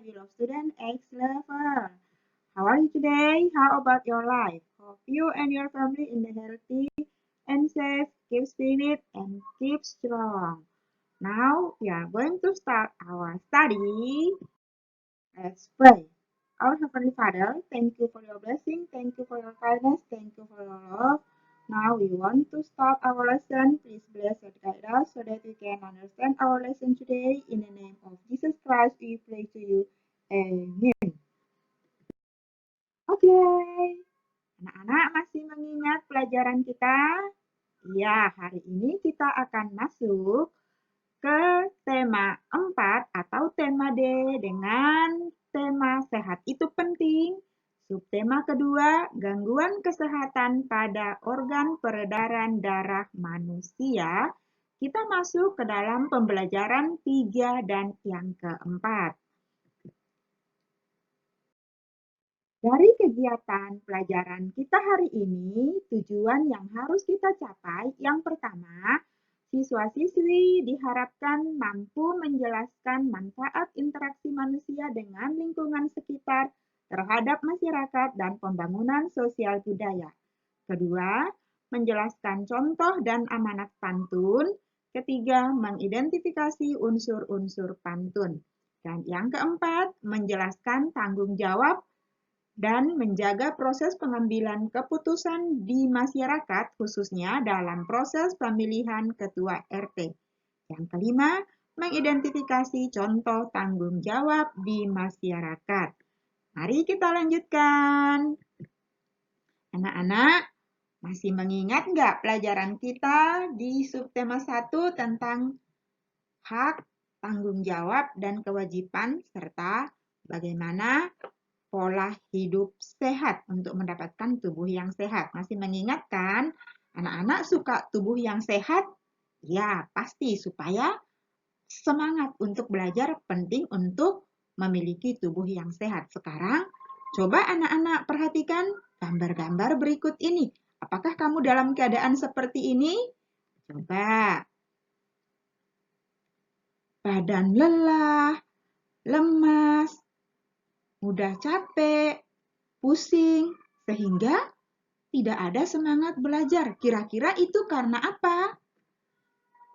beloved student X level. How are you today? How about your life? Hope you and your family in the healthy and safe, keep spirit and keep strong. Now we are going to start our study. Let's pray. Our Heavenly Father, thank you for your blessing, thank you for your kindness, thank you for your love. Now we want to start our lesson. Please bless and guide us so that we can understand our lesson today. In the name of Jesus Christ, we pray to you. Amen. Oke, anak-anak masih mengingat pelajaran kita? Ya, hari ini kita akan masuk ke tema 4 atau tema D dengan tema sehat itu penting. Subtema kedua, gangguan kesehatan pada organ peredaran darah manusia. Kita masuk ke dalam pembelajaran 3 dan yang keempat. Dari kegiatan pelajaran kita hari ini, tujuan yang harus kita capai, yang pertama, siswa-siswi diharapkan mampu menjelaskan manfaat interaksi manusia dengan lingkungan sekitar terhadap masyarakat dan pembangunan sosial budaya. Kedua, menjelaskan contoh dan amanat pantun. Ketiga, mengidentifikasi unsur-unsur pantun. Dan yang keempat, menjelaskan tanggung jawab dan menjaga proses pengambilan keputusan di masyarakat, khususnya dalam proses pemilihan ketua RT. Yang kelima, mengidentifikasi contoh tanggung jawab di masyarakat. Mari kita lanjutkan. Anak-anak, masih mengingat nggak pelajaran kita di subtema 1 tentang hak, tanggung jawab, dan kewajiban, serta bagaimana pola hidup sehat untuk mendapatkan tubuh yang sehat. Masih mengingat kan? Anak-anak suka tubuh yang sehat? Ya, pasti supaya semangat untuk belajar penting untuk memiliki tubuh yang sehat. Sekarang, coba anak-anak perhatikan gambar-gambar berikut ini. Apakah kamu dalam keadaan seperti ini? Coba. Badan lelah, lemas, mudah capek, pusing, sehingga tidak ada semangat belajar. Kira-kira itu karena apa?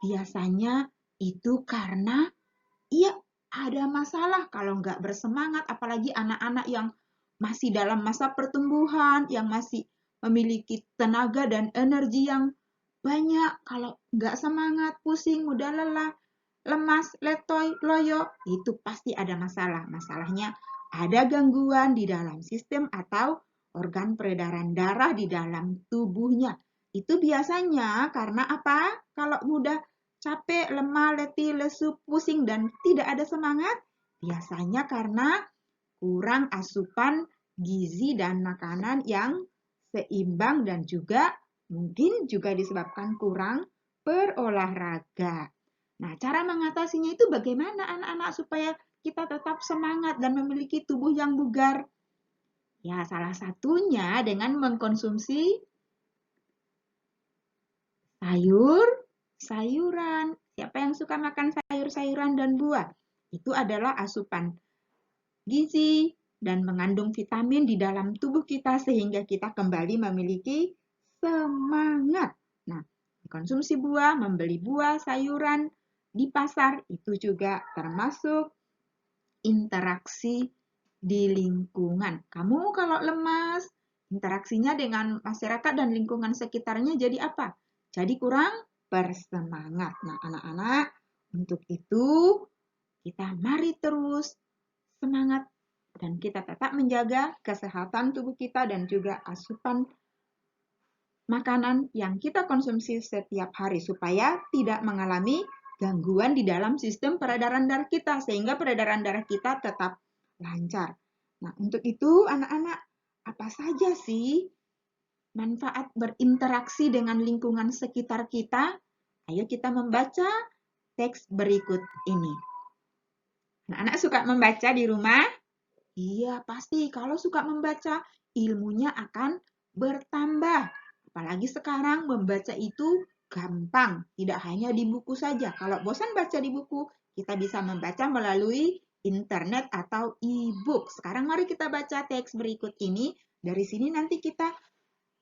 Biasanya itu karena ada masalah kalau nggak bersemangat, apalagi anak-anak yang masih dalam masa pertumbuhan, yang masih memiliki tenaga dan energi yang banyak. Kalau nggak semangat, pusing, mudah lelah, lemas, letoy, loyo, itu pasti ada masalah. Masalahnya ada gangguan di dalam sistem atau organ peredaran darah di dalam tubuhnya. Itu biasanya karena apa? Kalau mudah capek, lemah, letih, lesu, pusing, dan tidak ada semangat, biasanya karena kurang asupan gizi dan makanan yang seimbang dan juga mungkin juga disebabkan kurang berolahraga. Nah, cara mengatasinya itu bagaimana anak-anak supaya kita tetap semangat dan memiliki tubuh yang bugar? Ya, salah satunya dengan mengkonsumsi sayuran. Siapa yang suka makan sayur-sayuran dan buah? Itu adalah asupan gizi dan mengandung vitamin di dalam tubuh kita sehingga kita kembali memiliki semangat. Nah, konsumsi buah, membeli buah, sayuran di pasar itu juga termasuk interaksi di lingkungan. Kamu kalau lemas, interaksinya dengan masyarakat dan lingkungan sekitarnya jadi apa? Jadi kurang bersemangat. Nah, anak-anak, untuk itu kita mari terus semangat dan kita tetap menjaga kesehatan tubuh kita dan juga asupan makanan yang kita konsumsi setiap hari supaya tidak mengalami gangguan di dalam sistem peredaran darah kita sehingga peredaran darah kita tetap lancar. Nah, untuk itu anak-anak, apa saja sih manfaat berinteraksi dengan lingkungan sekitar kita? Ayo kita membaca teks berikut ini. Anak-anak suka membaca di rumah? Iya, pasti. Kalau suka membaca, ilmunya akan bertambah. Apalagi sekarang membaca itu gampang. Tidak hanya di buku saja. Kalau bosan baca di buku, kita bisa membaca melalui internet atau e-book. Sekarang mari kita baca teks berikut ini. Dari sini nanti kita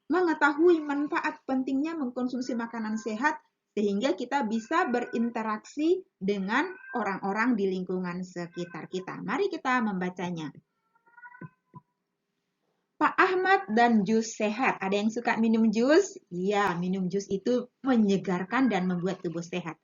mengetahui manfaat pentingnya mengkonsumsi makanan sehat sehingga kita bisa berinteraksi dengan orang-orang di lingkungan sekitar kita. Mari kita membacanya. Pak Ahmad dan jus sehat. Ada yang suka minum jus? Iya, minum jus itu menyegarkan dan membuat tubuh sehat.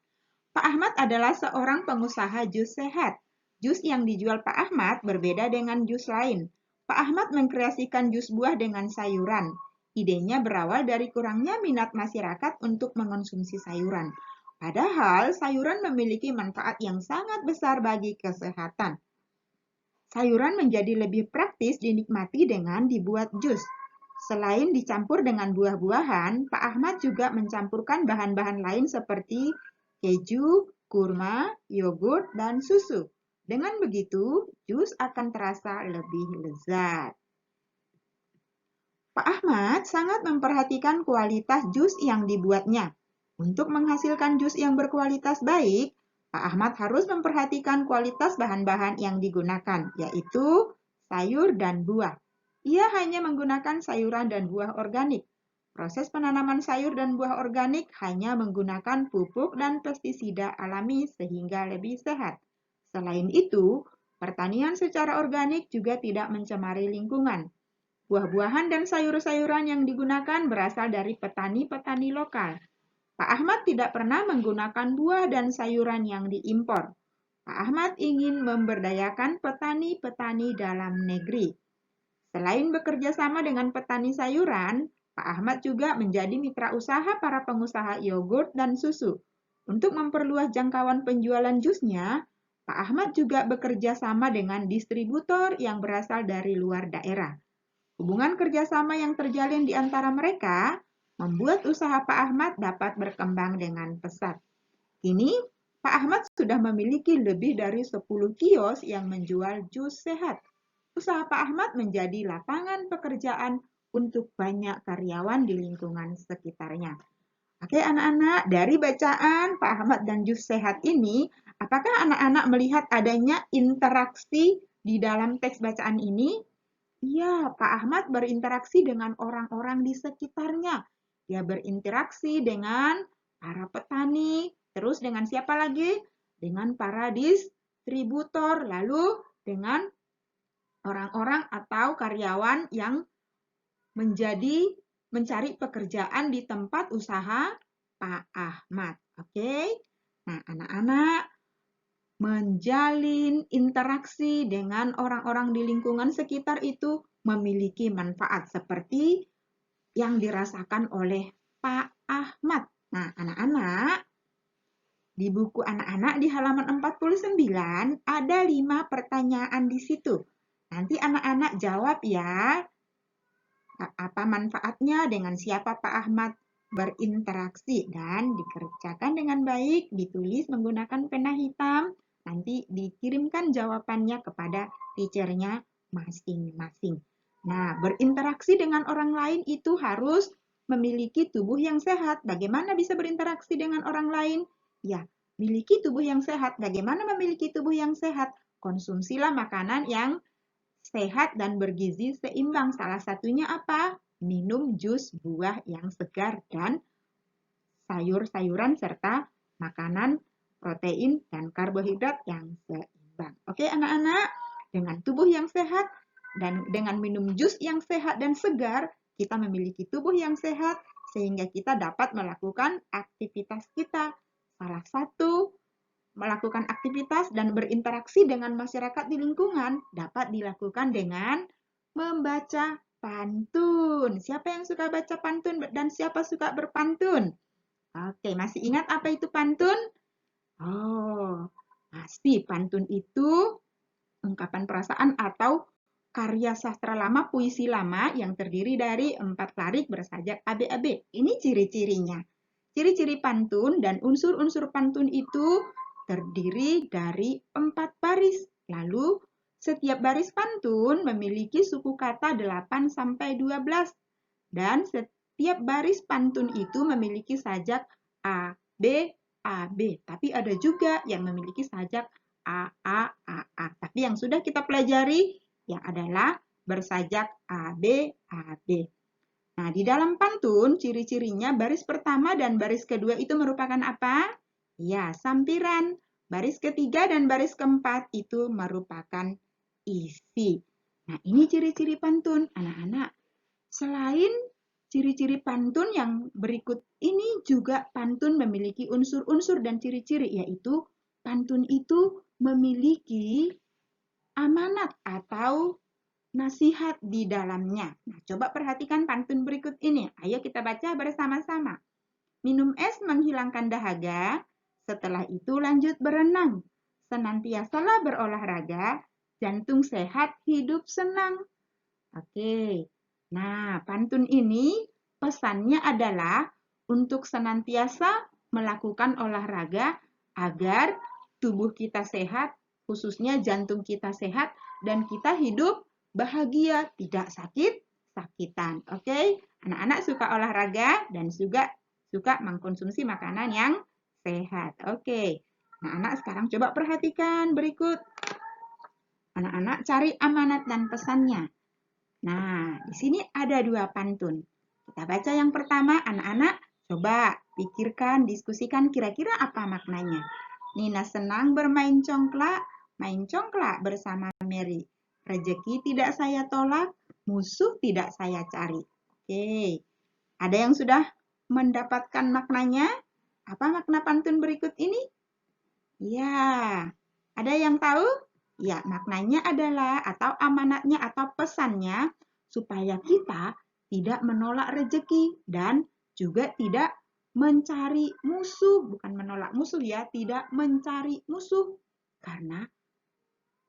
Pak Ahmad adalah seorang pengusaha jus sehat. Jus yang dijual Pak Ahmad berbeda dengan jus lain. Pak Ahmad mengkreasikan jus buah dengan sayuran. Idenya berawal dari kurangnya minat masyarakat untuk mengonsumsi sayuran. Padahal sayuran memiliki manfaat yang sangat besar bagi kesehatan. Sayuran menjadi lebih praktis dinikmati dengan dibuat jus. Selain dicampur dengan buah-buahan, Pak Ahmad juga mencampurkan bahan-bahan lain seperti keju, kurma, yogurt, dan susu. Dengan begitu, jus akan terasa lebih lezat. Pak Ahmad sangat memperhatikan kualitas jus yang dibuatnya. Untuk menghasilkan jus yang berkualitas baik, Pak Ahmad harus memperhatikan kualitas bahan-bahan yang digunakan, yaitu sayur dan buah. Ia hanya menggunakan sayuran dan buah organik. Proses penanaman sayur dan buah organik hanya menggunakan pupuk dan pestisida alami sehingga lebih sehat. Selain itu, pertanian secara organik juga tidak mencemari lingkungan. Buah-buahan dan sayur-sayuran yang digunakan berasal dari petani-petani lokal. Pak Ahmad tidak pernah menggunakan buah dan sayuran yang diimpor. Pak Ahmad ingin memberdayakan petani-petani dalam negeri. Selain bekerja sama dengan petani sayuran, Pak Ahmad juga menjadi mitra usaha para pengusaha yogurt dan susu. Untuk memperluas jangkauan penjualan jusnya, Pak Ahmad juga bekerja sama dengan distributor yang berasal dari luar daerah. Hubungan kerjasama yang terjalin di antara mereka membuat usaha Pak Ahmad dapat berkembang dengan pesat. Kini, Pak Ahmad sudah memiliki lebih dari 10 kios yang menjual jus sehat. Usaha Pak Ahmad menjadi lapangan pekerjaan untuk banyak karyawan di lingkungan sekitarnya. Oke anak-anak, dari bacaan Pak Ahmad dan jus sehat ini, apakah anak-anak melihat adanya interaksi di dalam teks bacaan ini? Iya, Pak Ahmad berinteraksi dengan orang-orang di sekitarnya. Dia berinteraksi dengan para petani, terus dengan siapa lagi? Dengan para distributor, lalu dengan orang-orang atau karyawan yang mencari pekerjaan di tempat usaha Pak Ahmad. Oke. Nah, anak-anak menjalin interaksi dengan orang-orang di lingkungan sekitar itu memiliki manfaat seperti yang dirasakan oleh Pak Ahmad. Nah, anak-anak, di buku anak-anak di halaman 49 ada 5 pertanyaan di situ. Nanti anak-anak jawab ya. Apa manfaatnya, dengan siapa Pak Ahmad berinteraksi, dan dikerjakan dengan baik, ditulis menggunakan pena hitam. Nanti dikirimkan jawabannya kepada teachernya masing-masing. Nah, berinteraksi dengan orang lain itu harus memiliki tubuh yang sehat. Bagaimana bisa berinteraksi dengan orang lain? Ya, miliki tubuh yang sehat. Bagaimana memiliki tubuh yang sehat? Konsumsilah makanan yang sehat dan bergizi seimbang. Salah satunya apa? Minum jus buah yang segar dan sayur-sayuran serta makanan protein dan karbohidrat yang seimbang. Oke anak-anak, dengan tubuh yang sehat dan dengan minum jus yang sehat dan segar, kita memiliki tubuh yang sehat sehingga kita dapat melakukan aktivitas kita. Salah satu melakukan aktivitas dan berinteraksi dengan masyarakat di lingkungan dapat dilakukan dengan membaca pantun. Siapa yang suka baca pantun dan siapa suka berpantun? Oke, masih ingat apa itu pantun? Oh, pasti pantun itu ungkapan perasaan atau karya sastra lama, puisi lama yang terdiri dari 4 larik bersajak AB-AB. Ini ciri-cirinya. Ciri-ciri pantun dan unsur-unsur pantun itu terdiri dari 4 baris. Lalu, setiap baris pantun memiliki suku kata 8 sampai 12. Dan setiap baris pantun itu memiliki sajak A, B, A, B. Tapi ada juga yang memiliki sajak A, A, A, A. Tapi yang sudah kita pelajari yang adalah bersajak A, B, A, B. Nah, di dalam pantun, ciri-cirinya baris pertama dan baris kedua itu merupakan apa? Ya, sampiran. Baris ketiga dan baris keempat itu merupakan isi. Nah, ini ciri-ciri pantun, anak-anak. Selain ciri-ciri pantun yang berikut ini juga pantun memiliki unsur-unsur dan ciri-ciri, yaitu pantun itu memiliki amanat atau nasihat di dalamnya. Nah, coba perhatikan pantun berikut ini. Ayo kita baca bersama-sama. Minum es menghilangkan dahaga, setelah itu lanjut berenang. Senantiasalah berolahraga, jantung sehat, hidup senang. Oke, nah pantun ini pesannya adalah untuk senantiasa melakukan olahraga agar tubuh kita sehat, khususnya jantung kita sehat, dan kita hidup bahagia, tidak sakit-sakitan. Oke, anak-anak suka olahraga dan juga suka mengkonsumsi makanan yang sehat. Oke, nah anak sekarang coba perhatikan berikut. Anak-anak cari amanat dan pesannya. Nah, di sini ada dua pantun. Kita baca yang pertama, anak-anak coba pikirkan, diskusikan kira-kira apa maknanya. Nina senang bermain congklak, main congklak bersama Mary. Rezeki tidak saya tolak, musuh tidak saya cari. Oke, ada yang sudah mendapatkan maknanya? Apa makna pantun berikut ini? Ya, ada yang tahu? Ya, maknanya adalah atau amanatnya atau pesannya supaya kita tidak menolak rezeki dan juga tidak mencari musuh, bukan menolak musuh ya, tidak mencari musuh. Karena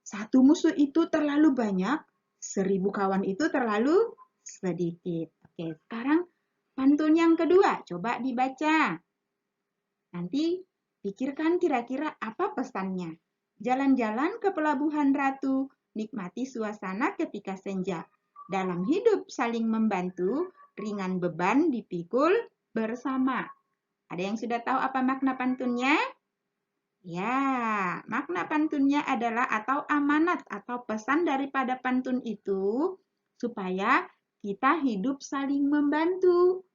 satu musuh itu terlalu banyak, 1000 kawan itu terlalu sedikit. Oke, sekarang pantun yang kedua, coba dibaca. Nanti pikirkan kira-kira apa pesannya. Jalan-jalan ke Pelabuhan Ratu, nikmati suasana ketika senja. Dalam hidup saling membantu, ringan beban dipikul bersama. Ada yang sudah tahu apa makna pantunnya? Ya, makna pantunnya adalah atau amanat atau pesan daripada pantun itu supaya kita hidup saling membantu.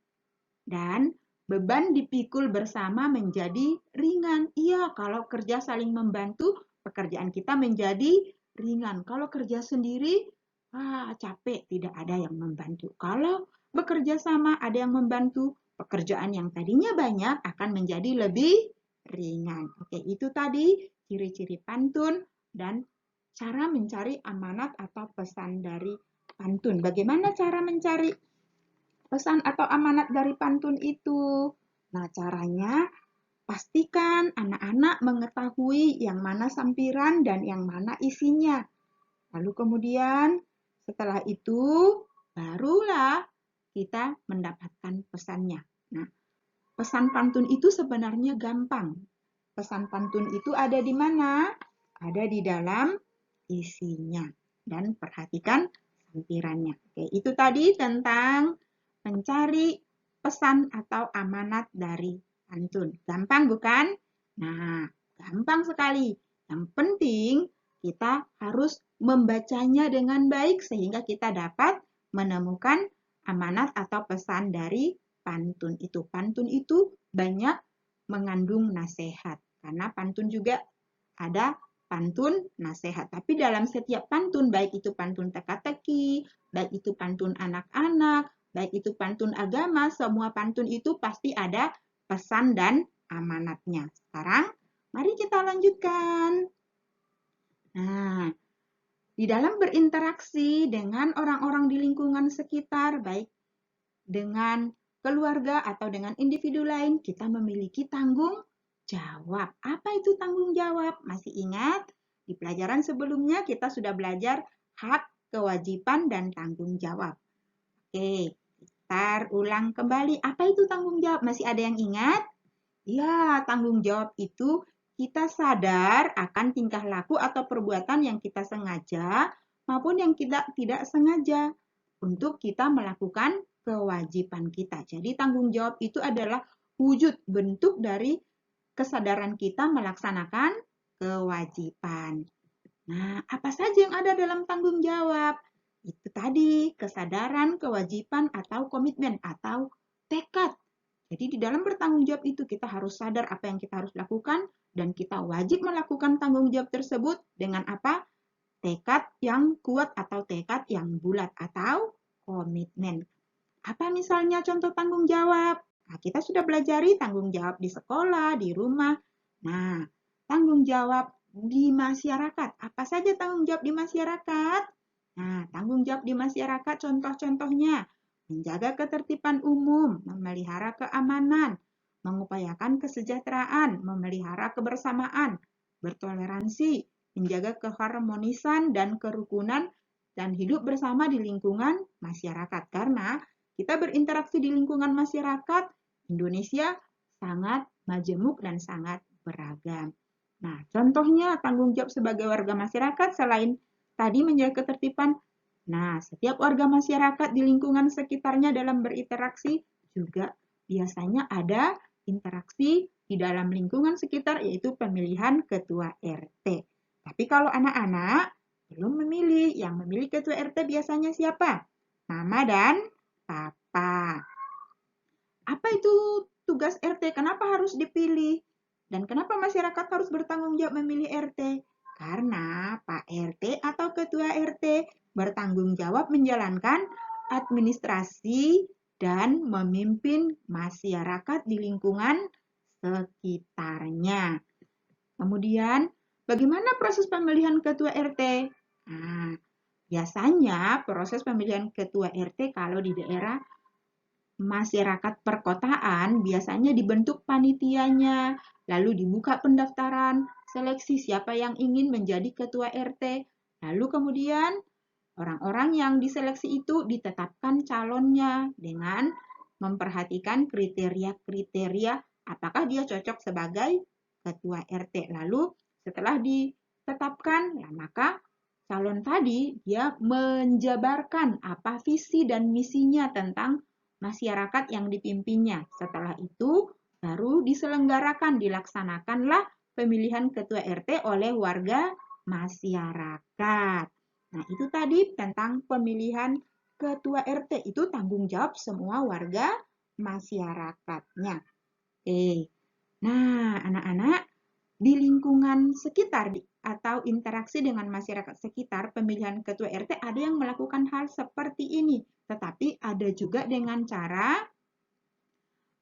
Dan beban dipikul bersama menjadi ringan. Iya, kalau kerja saling membantu, pekerjaan kita menjadi ringan. Kalau kerja sendiri, capek, tidak ada yang membantu. Kalau bekerja sama, ada yang membantu, pekerjaan yang tadinya banyak akan menjadi lebih ringan. Oke, itu tadi ciri-ciri pantun dan cara mencari amanat atau pesan dari pantun. Bagaimana cara mencari pesan atau amanat dari pantun itu? Nah, caranya pastikan anak-anak mengetahui yang mana sampiran dan yang mana isinya. Lalu kemudian setelah itu barulah kita mendapatkan pesannya. Nah, pesan pantun itu sebenarnya gampang. Pesan pantun itu ada di mana? Ada di dalam isinya. Dan perhatikan sampirannya. Oke, itu tadi tentang mencari pesan atau amanat dari pantun. Gampang bukan? Nah, gampang sekali. Yang penting kita harus membacanya dengan baik sehingga kita dapat menemukan amanat atau pesan dari pantun itu. Pantun itu banyak mengandung nasihat. Karena pantun juga ada pantun nasihat. Tapi dalam setiap pantun, baik itu pantun teka-teki, baik itu pantun anak-anak, baik itu pantun agama, semua pantun itu pasti ada pesan dan amanatnya. Sekarang, mari kita lanjutkan. Nah, di dalam berinteraksi dengan orang-orang di lingkungan sekitar, baik dengan keluarga atau dengan individu lain, kita memiliki tanggung jawab. Apa itu tanggung jawab? Masih ingat? Di pelajaran sebelumnya kita sudah belajar hak, kewajiban, dan tanggung jawab. Oke, kita ulang kembali. Apa itu tanggung jawab? Masih ada yang ingat? Ya, tanggung jawab itu kita sadar akan tingkah laku atau perbuatan yang kita sengaja maupun yang kita tidak sengaja untuk kita melakukan kewajiban kita. Jadi tanggung jawab itu adalah wujud bentuk dari kesadaran kita melaksanakan kewajiban. Nah, apa saja yang ada dalam tanggung jawab? Itu tadi, kesadaran, kewajiban, atau komitmen, atau tekad. Jadi di dalam bertanggung jawab itu kita harus sadar apa yang kita harus lakukan, dan kita wajib melakukan tanggung jawab tersebut dengan apa? Tekad yang kuat atau tekad yang bulat atau komitmen. Apa misalnya contoh tanggung jawab? Nah, kita sudah pelajari tanggung jawab di sekolah, di rumah. Nah, tanggung jawab di masyarakat. Apa saja tanggung jawab di masyarakat? Nah, tanggung jawab di masyarakat contoh-contohnya menjaga ketertiban umum, memelihara keamanan, mengupayakan kesejahteraan, memelihara kebersamaan, bertoleransi, menjaga keharmonisan dan kerukunan, dan hidup bersama di lingkungan masyarakat. Karena kita berinteraksi di lingkungan masyarakat, Indonesia sangat majemuk dan sangat beragam. Nah, contohnya tanggung jawab sebagai warga masyarakat selain tadi menjaga ketertiban. Nah, setiap warga masyarakat di lingkungan sekitarnya dalam berinteraksi juga biasanya ada interaksi di dalam lingkungan sekitar, yaitu pemilihan ketua RT. Tapi kalau anak-anak belum memilih, yang memilih ketua RT biasanya siapa? Mama dan papa. Apa itu tugas RT? Kenapa harus dipilih? Dan kenapa masyarakat harus bertanggung jawab memilih RT? Karena Pak RT atau Ketua RT bertanggung jawab menjalankan administrasi dan memimpin masyarakat di lingkungan sekitarnya. Kemudian, bagaimana proses pemilihan Ketua RT? Nah, biasanya proses pemilihan Ketua RT kalau di daerah masyarakat perkotaan biasanya dibentuk panitianya, lalu dibuka pendaftaran, seleksi siapa yang ingin menjadi ketua RT, lalu kemudian orang-orang yang diseleksi itu ditetapkan calonnya dengan memperhatikan kriteria-kriteria apakah dia cocok sebagai ketua RT. Lalu setelah ditetapkan, ya maka calon tadi dia menjabarkan apa visi dan misinya tentang masyarakat yang dipimpinnya. Setelah itu baru diselenggarakan, dilaksanakanlah pemilihan ketua RT oleh warga masyarakat. Nah, itu tadi tentang pemilihan ketua RT. Itu tanggung jawab semua warga masyarakatnya. Oke. Nah, anak-anak, di lingkungan sekitar atau interaksi dengan masyarakat sekitar, pemilihan ketua RT ada yang melakukan hal seperti ini. Tetapi ada juga dengan cara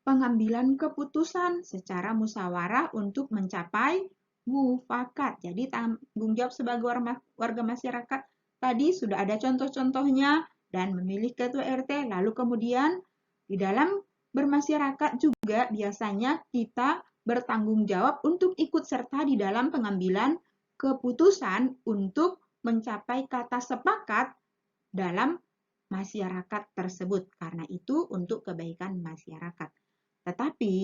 pengambilan keputusan secara musyawarah untuk mencapai mufakat. Jadi tanggung jawab sebagai warga masyarakat tadi sudah ada contoh-contohnya dan memilih ketua RT. Lalu kemudian di dalam bermasyarakat juga biasanya kita bertanggung jawab untuk ikut serta di dalam pengambilan keputusan untuk mencapai kata sepakat dalam masyarakat tersebut. Karena itu untuk kebaikan masyarakat. Tetapi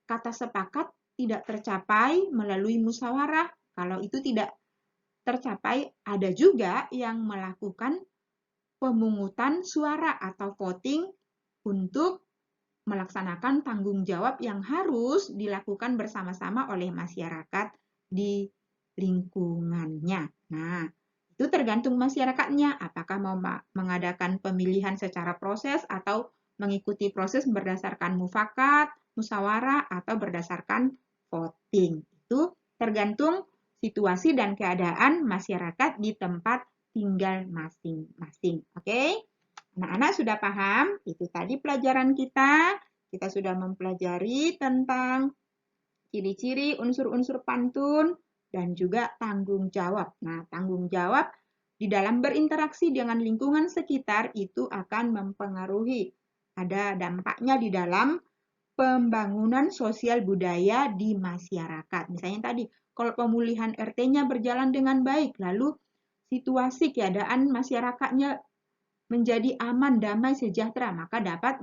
kata sepakat tidak tercapai melalui musyawarah. Kalau itu tidak tercapai, ada juga yang melakukan pemungutan suara atau voting untuk melaksanakan tanggung jawab yang harus dilakukan bersama-sama oleh masyarakat di lingkungannya. Nah, itu tergantung masyarakatnya, apakah mau mengadakan pemilihan secara proses atau mengikuti proses berdasarkan mufakat, musyawarah, atau berdasarkan voting. Itu tergantung situasi dan keadaan masyarakat di tempat tinggal masing-masing. Oke? Anak-anak sudah paham? Itu tadi pelajaran kita. Kita sudah mempelajari tentang ciri-ciri unsur-unsur pantun dan juga tanggung jawab. Nah, tanggung jawab di dalam berinteraksi dengan lingkungan sekitar itu akan mempengaruhi. Ada dampaknya di dalam pembangunan sosial budaya di masyarakat. Misalnya tadi, kalau pemulihan RT-nya berjalan dengan baik, lalu situasi keadaan masyarakatnya menjadi aman, damai, sejahtera, maka dapat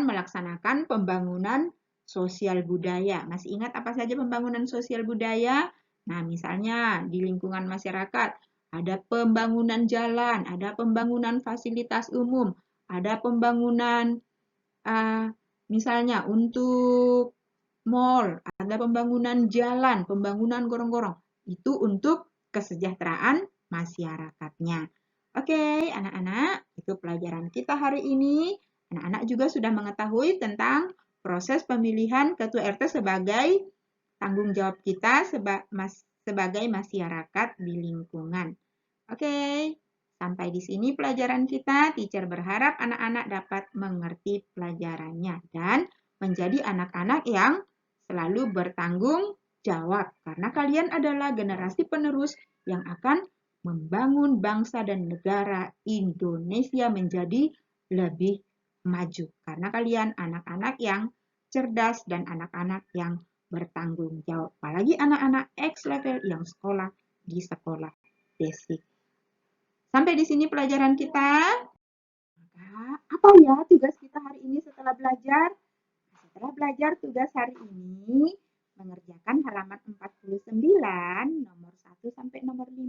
melaksanakan pembangunan sosial budaya. Masih ingat apa saja pembangunan sosial budaya? Nah, misalnya di lingkungan masyarakat ada pembangunan jalan, ada pembangunan fasilitas umum, ada pembangunan misalnya untuk mall, ada pembangunan jalan, pembangunan gorong-gorong. Itu untuk kesejahteraan masyarakatnya. Oke, anak-anak, itu pelajaran kita hari ini. Anak-anak juga sudah mengetahui tentang proses pemilihan ketua RT sebagai tanggung jawab kita sebagai masyarakat di lingkungan. Oke, sampai di sini pelajaran kita. Teacher berharap anak-anak dapat mengerti pelajarannya dan menjadi anak-anak yang selalu bertanggung jawab. Karena kalian adalah generasi penerus yang akan membangun bangsa dan negara Indonesia menjadi lebih maju. Karena kalian anak-anak yang cerdas dan anak-anak yang bertanggung jawab. Apalagi anak-anak X level yang sekolah di sekolah basic. Sampai di sini pelajaran kita. Maka, apa ya tugas kita hari ini setelah belajar? Setelah belajar tugas hari ini, mengerjakan halaman 49, nomor 1 sampai nomor 5,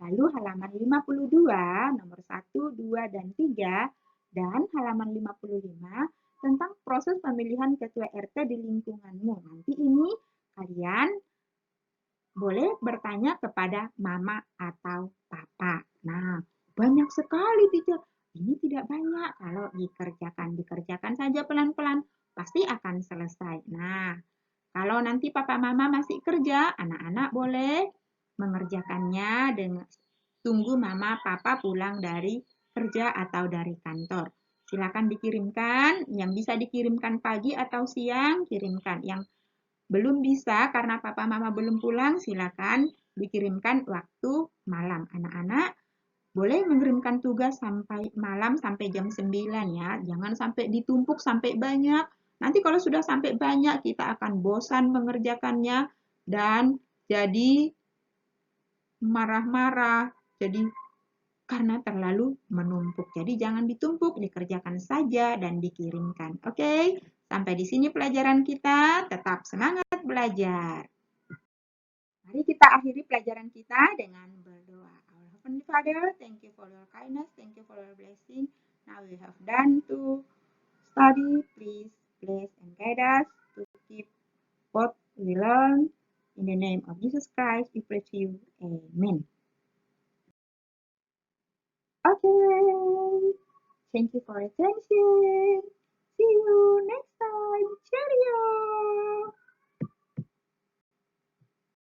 lalu halaman 52, nomor 1, 2, dan 3, dan halaman 55 tentang proses pemilihan ketua RT di lingkunganmu. Nanti ini kalian boleh bertanya kepada mama atau papa. Nah, banyak sekali teacher. Ini tidak banyak. Kalau dikerjakan saja pelan-pelan, pasti akan selesai. Nah, kalau nanti papa mama masih kerja, anak-anak boleh mengerjakannya dengan tunggu mama papa pulang dari kerja atau dari kantor. Silakan dikirimkan, yang bisa dikirimkan pagi atau siang, kirimkan. Yang belum bisa karena papa mama belum pulang, silakan dikirimkan waktu malam. Anak-anak boleh mengirimkan tugas sampai malam sampai jam 9 ya. Jangan sampai ditumpuk sampai banyak. Nanti kalau sudah sampai banyak kita akan bosan mengerjakannya dan jadi marah-marah. Jadi karena terlalu menumpuk. Jadi jangan ditumpuk, dikerjakan saja dan dikirimkan. Oke, sampai di sini pelajaran kita. Tetap semangat belajar. Mari kita akhiri pelajaran kita dengan berdoa. Our Heavenly Father, thank you for your kindness, thank you for your blessing. Now we have done to study. Please bless and guide us to keep what we learn. In the name of Jesus Christ, we pray to you. Amen. Okay. Thank you for attention. See you next time. Cheerio.